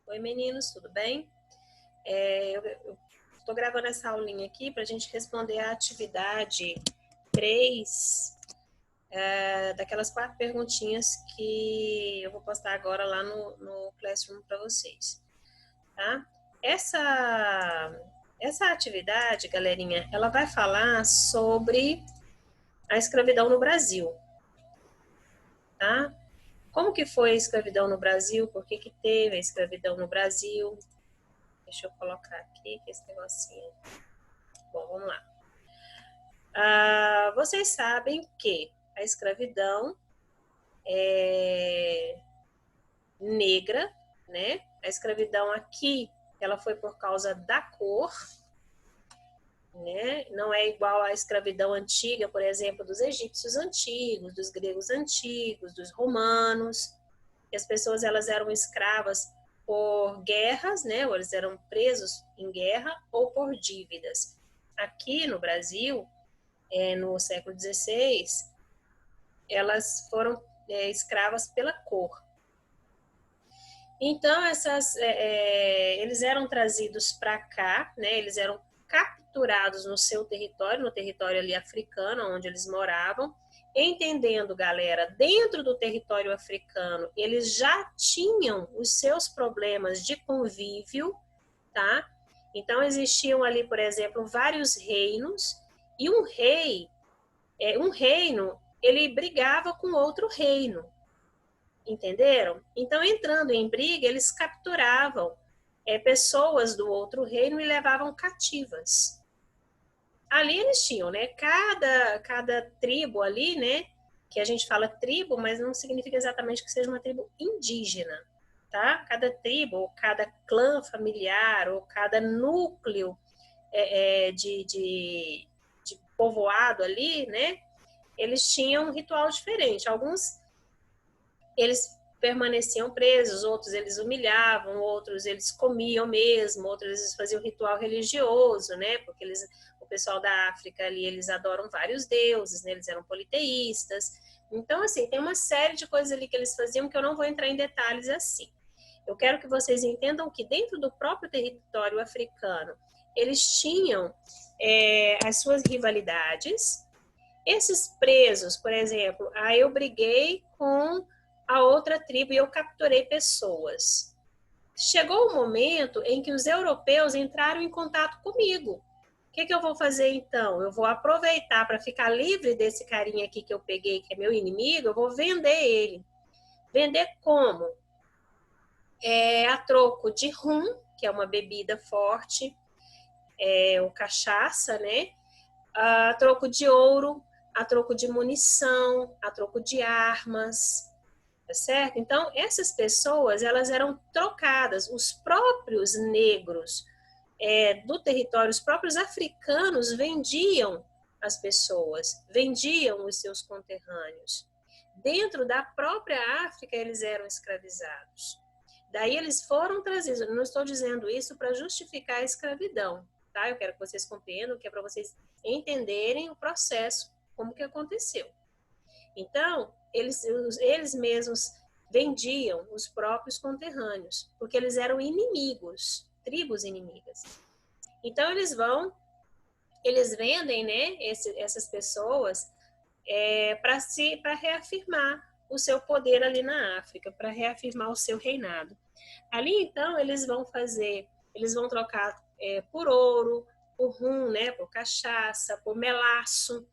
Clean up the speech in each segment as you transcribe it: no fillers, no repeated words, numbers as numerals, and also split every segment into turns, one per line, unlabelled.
Oi, meninos, tudo bem? Eu estou gravando essa aulinha aqui para a gente responder a atividade 3 daquelas 4 perguntinhas que eu vou postar agora lá no Classroom para vocês, tá? Essa atividade, galerinha, ela vai falar sobre a escravidão no Brasil, tá? Como que foi a escravidão no Brasil? Por que que teve a escravidão no Brasil? Deixa eu colocar aqui que esse negocinho. Bom, vamos lá. Vocês sabem que a escravidão é negra, né? A escravidão aqui, ela foi por causa da cor, né? Não é igual à escravidão antiga, por exemplo, dos egípcios antigos, dos gregos antigos, dos romanos. E as pessoas elas eram escravas por guerras, né? Ou eles eram presos em guerra ou por dívidas. Aqui no Brasil, no século XVI, elas foram escravas pela cor. Então, eles eram trazidos para cá, né? Eles eram capturados no seu território, no território ali africano, onde eles moravam. Entendendo, galera, dentro do território africano, eles já tinham os seus problemas de convívio, tá? Então, existiam ali, por exemplo, vários reinos, e um reino, ele brigava com outro reino, entenderam? Então, entrando em briga, eles capturavam pessoas do outro reino e levavam cativas. Ali eles tinham, né? Cada tribo ali, né? Que a gente fala tribo, mas não significa exatamente que seja uma tribo indígena, tá? Cada tribo, ou cada clã familiar, ou cada núcleo de povoado ali, né? Eles tinham um ritual diferente. Alguns eles permaneciam presos, outros eles humilhavam, outros eles comiam mesmo, outros eles faziam ritual religioso, né? Porque o pessoal da África ali, eles adoram vários deuses, né? Eles eram politeístas. Então, assim, tem uma série de coisas ali que eles faziam que eu não vou entrar em detalhes assim. Eu quero que vocês entendam que dentro do próprio território africano, eles tinham as suas rivalidades. Esses presos, por exemplo, eu briguei com a outra tribo e eu capturei pessoas. Chegou o momento em que os europeus entraram em contato comigo. O que eu vou fazer então? Eu vou aproveitar para ficar livre desse carinha aqui que eu peguei, que é meu inimigo, eu vou vender ele. Vender como? A troco de rum, que é uma bebida forte, o cachaça, né? A troco de ouro, a troco de munição, a troco de armas, tá certo? Então, essas pessoas, elas eram trocadas, os próprios negros do território, os próprios africanos vendiam as pessoas, vendiam os seus conterrâneos. Dentro da própria África, eles eram escravizados. Daí eles foram trazidos, eu não estou dizendo isso para justificar a escravidão, tá? Eu quero que vocês compreendam que é para vocês entenderem o processo, como que aconteceu. Então, eles mesmos vendiam os próprios conterrâneos, porque eles eram inimigos, tribos inimigas. Então, eles vendem, né, essas pessoas para reafirmar o seu poder ali na África, para reafirmar o seu reinado. Ali, então, eles vão trocar por ouro, por rum, né, por cachaça, por melaço.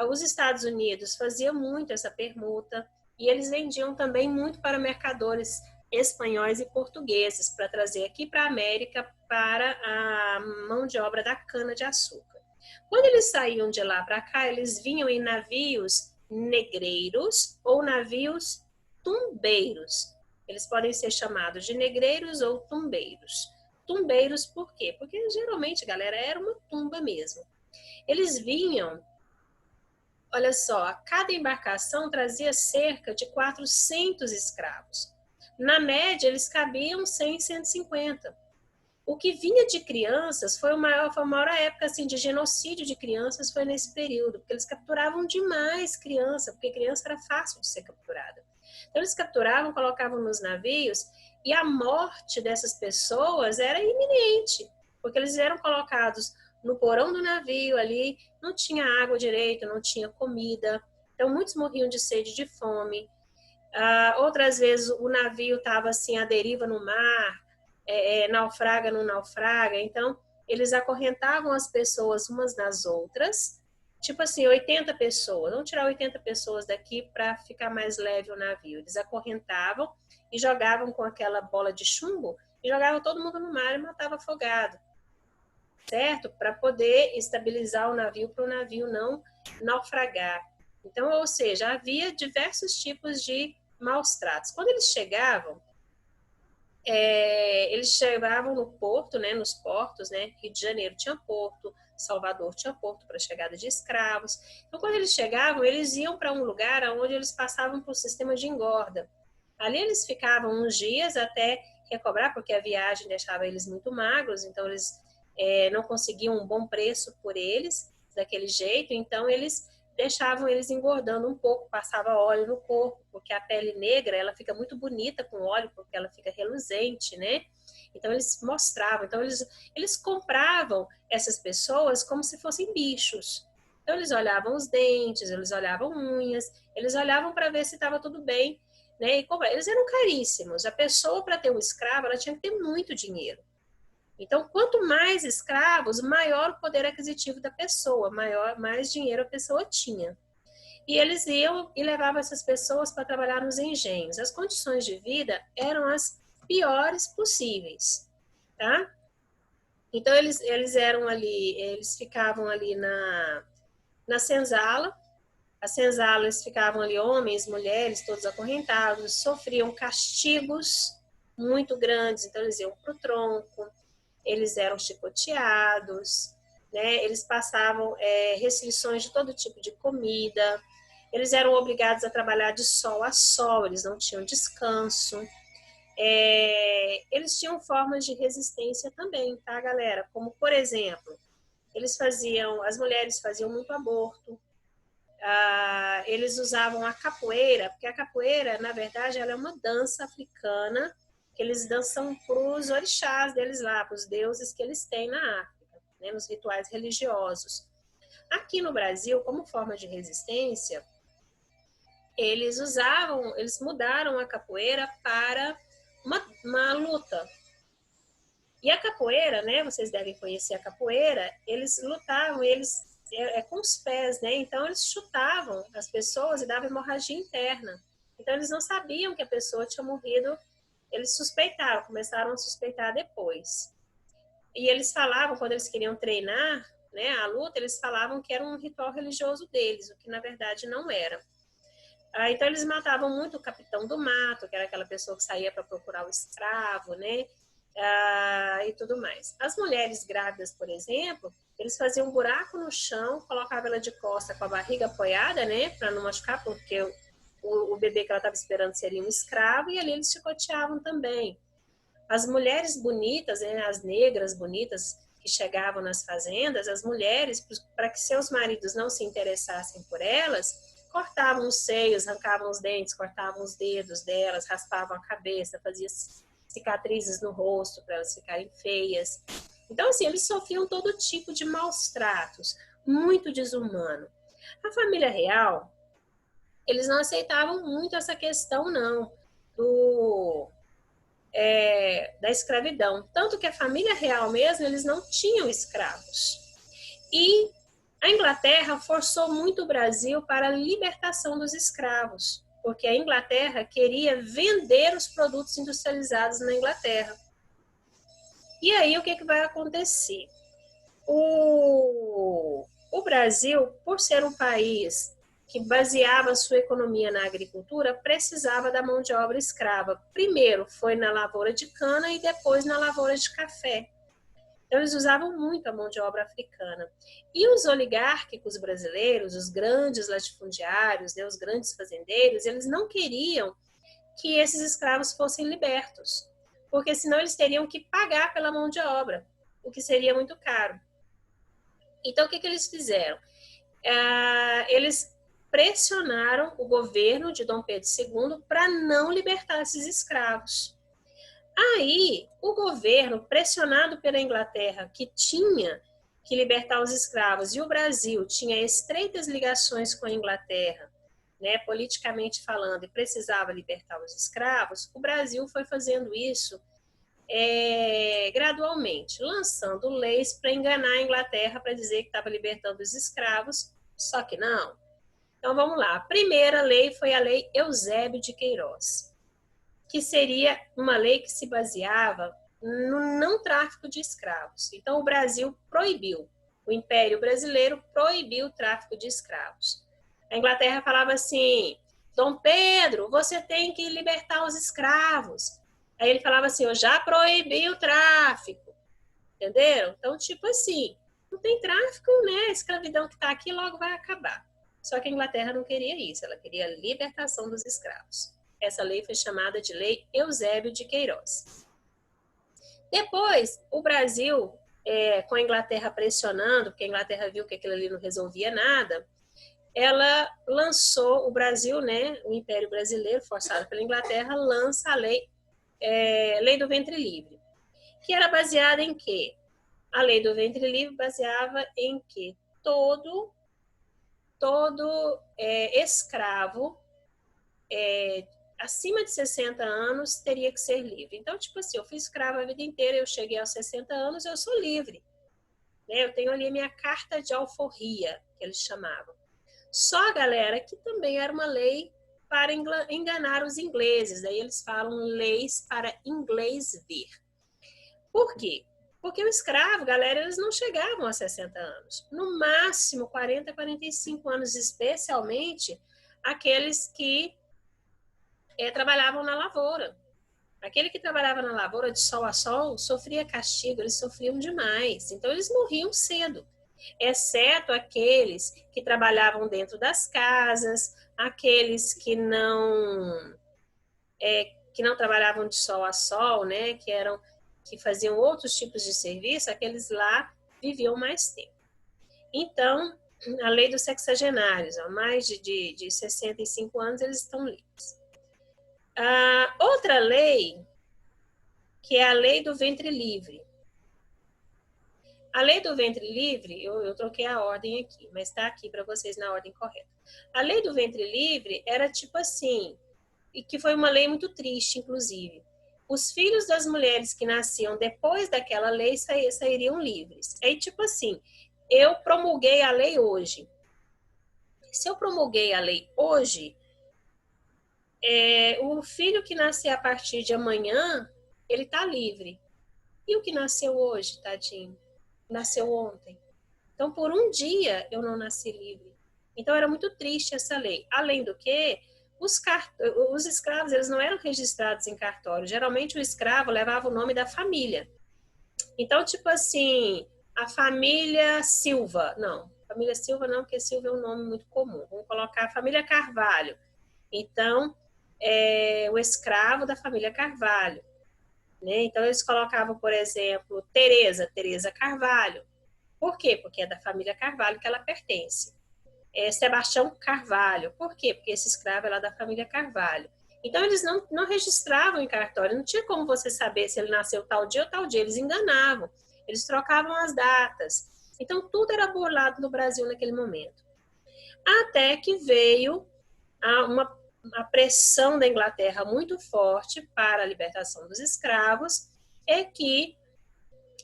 Os Estados Unidos faziam muito essa permuta e eles vendiam também muito para mercadores espanhóis e portugueses para trazer aqui para a América para a mão de obra da cana-de-açúcar. Quando eles saíam de lá para cá, eles vinham em navios negreiros ou navios tumbeiros. Eles podem ser chamados de negreiros ou tumbeiros. Tumbeiros por quê? Porque geralmente, galera, era uma tumba mesmo. Eles vinham, olha só, cada embarcação trazia cerca de 400 escravos. Na média, eles cabiam 100, 150. O que vinha de crianças foi a maior época assim, de genocídio de crianças, foi nesse período, porque eles capturavam demais criança, porque criança era fácil de ser capturada. Então, eles capturavam, colocavam nos navios, e a morte dessas pessoas era iminente, porque eles eram colocados no porão do navio ali, não tinha água direito, não tinha comida, então muitos morriam de sede e de fome. Outras vezes o navio estava assim à deriva no mar, naufraga, não naufraga, então eles acorrentavam as pessoas umas nas outras, tipo assim, 80 pessoas, vamos tirar 80 pessoas daqui para ficar mais leve o navio. Eles acorrentavam e jogavam com aquela bola de chumbo, e jogavam todo mundo no mar e matava afogado, certo? Para poder estabilizar o navio, para o navio não naufragar. Então, ou seja, havia diversos tipos de maus tratos. Quando eles chegavam no porto, né, nos portos, né, Rio de Janeiro tinha porto, Salvador tinha porto para a chegada de escravos. Então, quando eles chegavam, eles iam para um lugar onde eles passavam por um sistema de engorda. Ali eles ficavam uns dias até recobrar, porque a viagem deixava eles muito magros, então eles não conseguiam um bom preço por eles, daquele jeito, então eles deixavam eles engordando um pouco, passava óleo no corpo, porque a pele negra, ela fica muito bonita com óleo, porque ela fica reluzente, né? Então, eles mostravam, então eles compravam essas pessoas como se fossem bichos. Então, eles olhavam os dentes, eles olhavam unhas, eles olhavam para ver se estava tudo bem, né? E eles eram caríssimos. A pessoa, para ter um escravo, ela tinha que ter muito dinheiro. Então, quanto mais escravos, maior o poder aquisitivo da pessoa, mais dinheiro a pessoa tinha. E eles iam e levavam essas pessoas para trabalhar nos engenhos. As condições de vida eram as piores possíveis, tá? Então, eles eram ali, eles ficavam ali na senzala. A senzala, eles ficavam ali, homens, mulheres, todos acorrentados, sofriam castigos muito grandes. Então, eles iam para o tronco, eles eram chicoteados, né? Eles passavam restrições de todo tipo de comida, eles eram obrigados a trabalhar de sol a sol, eles não tinham descanso. Eles tinham formas de resistência também, tá, galera? Como, por exemplo, as mulheres faziam muito aborto, eles usavam a capoeira, porque a capoeira, na verdade, ela é uma dança africana que eles dançam para os orixás deles lá, para os deuses que eles têm na África, né, nos rituais religiosos. Aqui no Brasil, como forma de resistência, eles mudaram a capoeira para uma luta. E a capoeira, né, vocês devem conhecer a capoeira, eles lutavam, com os pés, né? Então eles chutavam as pessoas e davam hemorragia interna. Então eles não sabiam que a pessoa tinha morrido. Eles suspeitaram, começaram a suspeitar depois. E eles falavam, quando eles queriam treinar, né, a luta, eles falavam que era um ritual religioso deles, o que na verdade não era. Então eles matavam muito o capitão do mato, que era aquela pessoa que saía para procurar o escravo, né? E tudo mais. As mulheres grávidas, por exemplo, eles faziam um buraco no chão, colocavam ela de costa com a barriga apoiada, né, para não machucar, porque o bebê que ela estava esperando seria um escravo, e ali eles chicoteavam também. As mulheres bonitas, né, as negras bonitas que chegavam nas fazendas, as mulheres, para que seus maridos não se interessassem por elas, cortavam os seios, arrancavam os dentes, cortavam os dedos delas, raspavam a cabeça, faziam cicatrizes no rosto para elas ficarem feias. Então, assim, eles sofriam todo tipo de maus tratos, muito desumano. A família real, eles não aceitavam muito essa questão, não, da escravidão. Tanto que a família real mesmo, eles não tinham escravos. E a Inglaterra forçou muito o Brasil para a libertação dos escravos, porque a Inglaterra queria vender os produtos industrializados na Inglaterra. E aí, o que vai acontecer? O Brasil, por ser um país que baseava sua economia na agricultura, precisava da mão de obra escrava. Primeiro foi na lavoura de cana e depois na lavoura de café. Então, eles usavam muito a mão de obra africana. E os oligárquicos brasileiros, os grandes latifundiários, né, os grandes fazendeiros, eles não queriam que esses escravos fossem libertos, porque senão eles teriam que pagar pela mão de obra, o que seria muito caro. Então, o que eles fizeram? Eles pressionaram o governo de Dom Pedro II para não libertar esses escravos. Aí, o governo, pressionado pela Inglaterra, que tinha que libertar os escravos, e o Brasil tinha estreitas ligações com a Inglaterra, né, politicamente falando, e precisava libertar os escravos, o Brasil foi fazendo isso gradualmente, lançando leis para enganar a Inglaterra, para dizer que estava libertando os escravos, só que não. Então, vamos lá. A primeira lei foi a Lei Eusébio de Queiroz, que seria uma lei que se baseava no não tráfico de escravos. Então, o Brasil proibiu, o Império Brasileiro proibiu o tráfico de escravos. A Inglaterra falava assim, Dom Pedro, você tem que libertar os escravos. Aí ele falava assim, eu já proibi o tráfico. Entenderam? Então, tipo assim, não tem tráfico, né? A escravidão que está aqui logo vai acabar. Só que a Inglaterra não queria isso, ela queria a libertação dos escravos. Essa lei foi chamada de Lei Eusébio de Queiroz. Depois, o Brasil, com a Inglaterra pressionando, porque a Inglaterra viu que aquilo ali não resolvia nada, ela lançou, o Brasil, né, o Império Brasileiro, forçado pela Inglaterra, lança a Lei do Ventre Livre, que era baseada em quê? A Lei do Ventre Livre baseava em que todo escravo acima de 60 anos teria que ser livre. Então, tipo assim, eu fui escrava a vida inteira, eu cheguei aos 60 anos, eu sou livre. Né? Eu tenho ali a minha carta de alforria, que eles chamavam. Só, galera, que também era uma lei para enganar os ingleses. Daí eles falam leis para inglês ver. Por quê? Porque o escravo, galera, eles não chegavam a 60 anos. No máximo 40, 45 anos, especialmente aqueles que trabalhavam na lavoura. Aquele que trabalhava na lavoura de sol a sol sofria castigo, eles sofriam demais. Então, eles morriam cedo. Exceto aqueles que trabalhavam dentro das casas, aqueles que não trabalhavam de sol a sol, né, que faziam outros tipos de serviço, aqueles lá viviam mais tempo. Então, a lei dos sexagenários, há mais de 65 anos, eles estão livres. Outra lei, que é a lei do ventre livre. A lei do ventre livre, eu troquei a ordem aqui, mas está aqui para vocês na ordem correta. A lei do ventre livre era tipo assim, e que foi uma lei muito triste, inclusive. Os filhos das mulheres que nasciam depois daquela lei sairiam livres. Aí, tipo assim, eu promulguei a lei hoje. Se eu promulguei a lei hoje, o filho que nascer a partir de amanhã, ele está livre. E o que nasceu hoje, tadinho? Nasceu ontem. Então, por um dia, eu não nasci livre. Então, era muito triste essa lei. Além do que, os escravos, eles não eram registrados em cartório. Geralmente, o escravo levava o nome da família. Então, tipo assim, a família Silva. Não, família Silva não, porque Silva é um nome muito comum. Vamos colocar a família Carvalho. Então, o escravo da família Carvalho. Né? Então, eles colocavam, por exemplo, Tereza Carvalho. Por quê? Porque é da família Carvalho que ela pertence. Sebastião Carvalho. Por quê? Porque esse escravo é lá da família Carvalho. Então, eles não registravam em cartório. Não tinha como você saber se ele nasceu tal dia ou tal dia. Eles enganavam. Eles trocavam as datas. Então, tudo era burlado no Brasil naquele momento. Até que veio a pressão da Inglaterra muito forte para a libertação dos escravos, é que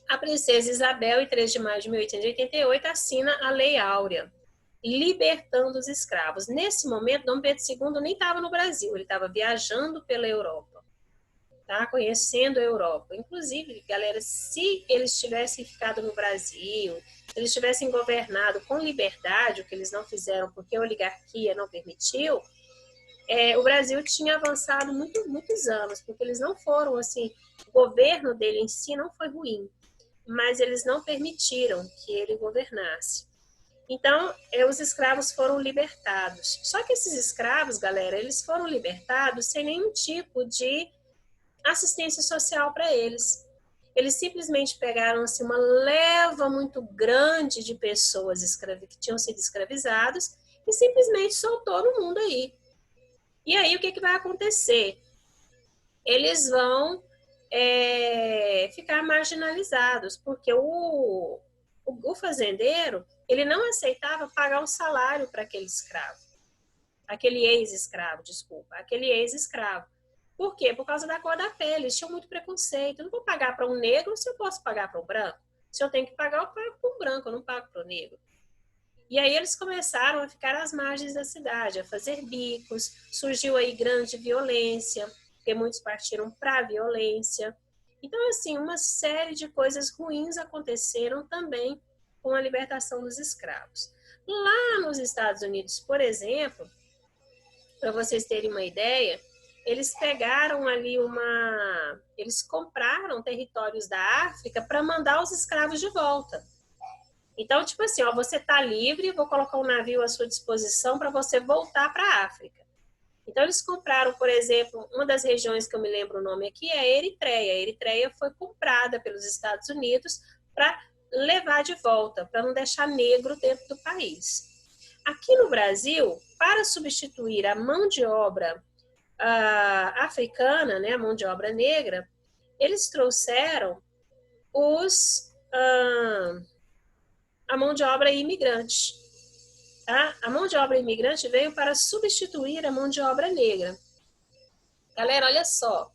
a princesa Isabel, em 3 de maio de 1888, assina a Lei Áurea, libertando os escravos. Nesse momento, Dom Pedro II nem estava no Brasil, ele estava viajando pela Europa, tá? Conhecendo a Europa. Inclusive, galera, se eles tivessem ficado no Brasil, se eles tivessem governado com liberdade, o que eles não fizeram porque a oligarquia não permitiu, o Brasil tinha avançado muitos anos, porque eles não foram, assim, o governo dele em si não foi ruim, mas eles não permitiram que ele governasse. Então, os escravos foram libertados. Só que esses escravos, galera, eles foram libertados sem nenhum tipo de assistência social para eles. Eles simplesmente pegaram assim, uma leva muito grande de pessoas que tinham sido escravizados e simplesmente soltou no mundo aí. E aí, o que vai acontecer? Eles vão ficar marginalizados, porque o fazendeiro, ele não aceitava pagar um salário para aquele escravo, aquele ex-escravo, desculpa, aquele ex-escravo. Por quê? Por causa da cor da pele, eles tinham muito preconceito. Eu não vou pagar para um negro se eu posso pagar para um branco. Se eu tenho que pagar, eu pago para um branco, eu não pago para o negro. E aí eles começaram a ficar às margens da cidade, a fazer bicos, surgiu aí grande violência, porque muitos partiram para a violência. Então, assim, uma série de coisas ruins aconteceram também com a libertação dos escravos. Lá nos Estados Unidos, por exemplo, para vocês terem uma ideia, eles pegaram ali eles compraram territórios da África para mandar os escravos de volta. Então, tipo assim, ó, você está livre, vou colocar um navio à sua disposição para você voltar para a África. Então, eles compraram, por exemplo, uma das regiões que eu me lembro o nome aqui é a Eritreia. A Eritreia foi comprada pelos Estados Unidos para levar de volta, para não deixar negro dentro do país. Aqui no Brasil, para substituir a mão de obra africana, né, a mão de obra negra, eles trouxeram a mão de obra imigrante. Tá? A mão de obra imigrante veio para substituir a mão de obra negra. Galera, olha só.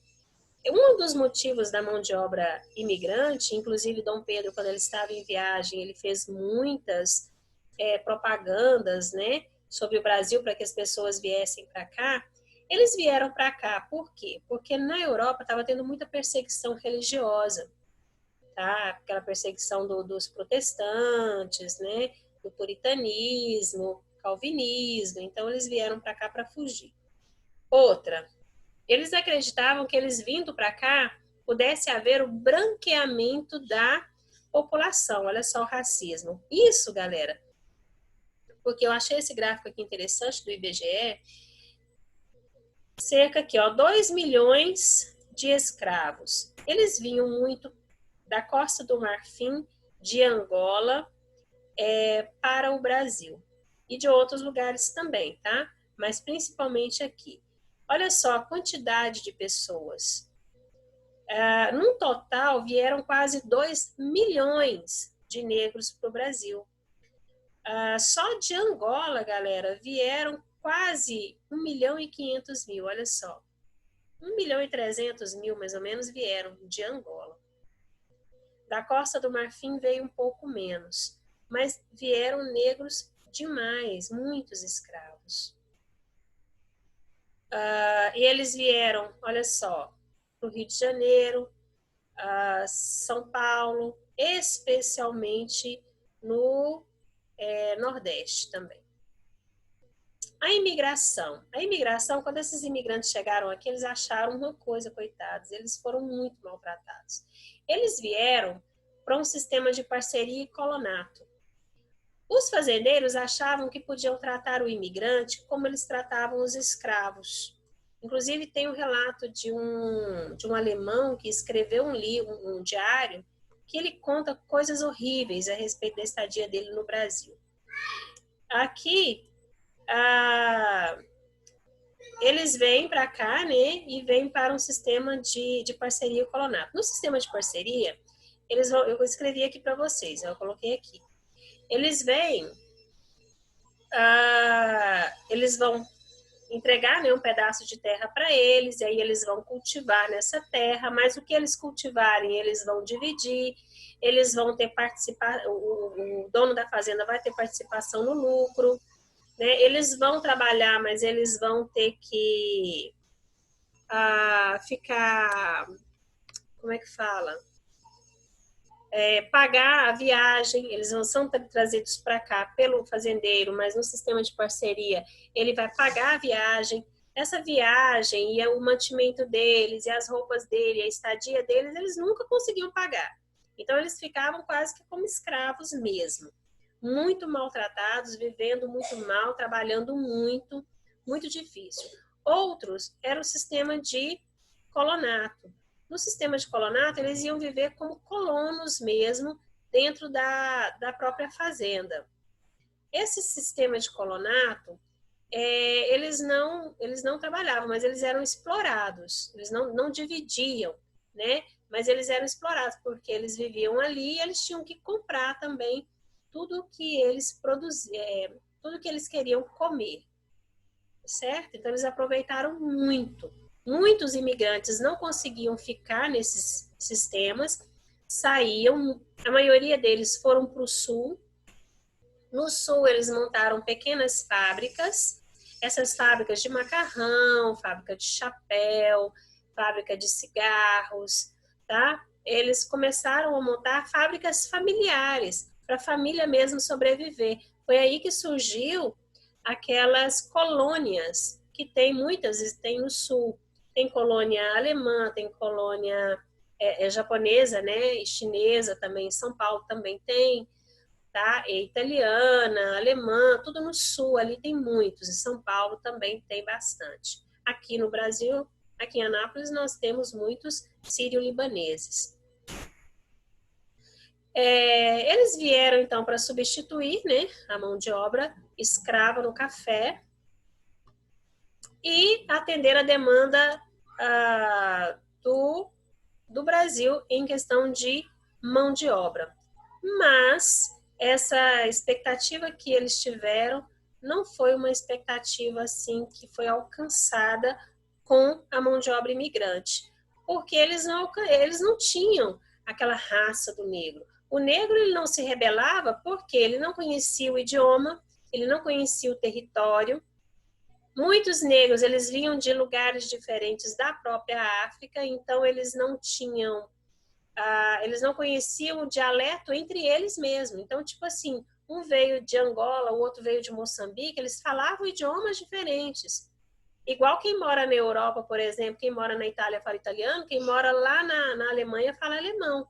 Um dos motivos da mão de obra imigrante, inclusive Dom Pedro, quando ele estava em viagem, ele fez muitas propagandas, né, sobre o Brasil para que as pessoas viessem para cá. Eles vieram para cá, por quê? Porque na Europa estava tendo muita perseguição religiosa, tá? Aquela perseguição dos protestantes, né, do puritanismo, calvinismo. Então eles vieram para cá para fugir. Outra, eles acreditavam que eles vindo para cá pudesse haver o branqueamento da população. Olha só o racismo. Isso, galera, porque eu achei esse gráfico aqui interessante do IBGE, cerca aqui, ó, 2 milhões de escravos. Eles vinham muito da Costa do Marfim, de Angola, para o Brasil. E de outros lugares também, tá? Mas principalmente aqui. Olha só a quantidade de pessoas. Num total, vieram quase 2 milhões de negros para o Brasil. Só de Angola, galera, vieram quase 1.500.000, olha só. 1.300.000, mais ou menos, vieram de Angola. Da Costa do Marfim veio um pouco menos, mas vieram negros demais, muitos escravos. E eles vieram, olha só, para o Rio de Janeiro, São Paulo, especialmente no Nordeste também. A imigração, quando esses imigrantes chegaram aqui, eles acharam uma coisa, coitados, eles foram muito maltratados. Eles vieram para um sistema de parceria e colonato. Os fazendeiros achavam que podiam tratar o imigrante como eles tratavam os escravos. Inclusive, tem um relato de um alemão que escreveu um livro, um diário, que ele conta coisas horríveis a respeito da estadia dele no Brasil. Aqui, eles vêm para cá, né, e vêm para um sistema de parceria e colonato. No sistema de parceria, eu escrevi aqui para vocês, eu coloquei aqui. Eles vêm, eles vão entregar, né, um pedaço de terra para eles, e aí eles vão cultivar nessa terra, mas o que eles cultivarem, eles vão dividir, eles vão ter o dono da fazenda vai ter participação no lucro, né? Eles vão trabalhar, mas eles vão ter que ficar, como é que fala? Pagar a viagem, eles não são trazidos para cá pelo fazendeiro, mas no sistema de parceria, ele vai pagar a viagem. Essa viagem e o mantimento deles, e as roupas dele, a estadia deles, eles nunca conseguiam pagar. Então, eles ficavam quase que como escravos mesmo. Muito maltratados, vivendo muito mal, trabalhando muito, muito difícil. Outros era o sistema de colonato. No sistema de colonato, eles iam viver como colonos mesmo, dentro da própria fazenda. esse sistema de colonato, eles não trabalhavam, mas eles eram explorados. Eles não dividiam, né? Mas eles eram explorados porque eles viviam ali e eles tinham que comprar também tudo que eles produziam, tudo que eles queriam comer, certo? Então eles aproveitaram muito. Muitos imigrantes não conseguiam ficar nesses sistemas, saíam, a maioria deles foram para o sul. No sul eles montaram pequenas fábricas, essas fábricas de macarrão, fábrica de chapéu, fábrica de cigarros, tá? Eles começaram a montar fábricas familiares, para a família mesmo sobreviver. Foi aí que surgiu aquelas colônias, que tem muitas, tem no sul. Tem colônia alemã, tem colônia japonesa, né? E chinesa também, em São Paulo também tem, tá? E italiana, alemã, tudo no sul, ali tem muitos. Em São Paulo também tem bastante. Aqui no Brasil, aqui em Anápolis, nós temos muitos sírio-libaneses. Eles vieram, então, para substituir, né, a mão de obra escrava no café e atender a demanda do Brasil em questão de mão de obra. Mas essa expectativa que eles tiveram não foi uma expectativa assim que foi alcançada com a mão de obra imigrante, porque eles não tinham aquela raça do negro. O negro ele não se rebelava porque ele não conhecia o idioma, ele não conhecia o território. Muitos negros eles vinham de lugares diferentes da própria África, então eles não tinham eles não conheciam o dialeto entre eles mesmos. Então, tipo assim, um veio de Angola, o outro veio de Moçambique, eles falavam idiomas diferentes. Igual quem mora na Europa, por exemplo, quem mora na Itália fala italiano, quem mora lá na Alemanha fala alemão.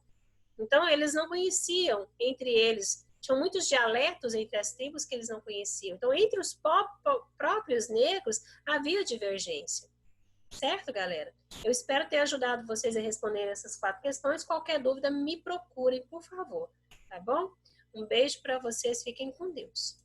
Então, eles não conheciam entre eles. Tinham muitos dialetos entre as tribos que eles não conheciam. Então, entre os próprios negros, havia divergência. Certo, galera? Eu espero ter ajudado vocês a responder essas 4 questões. Qualquer dúvida, me procurem, por favor. Tá bom? Um beijo para vocês. Fiquem com Deus.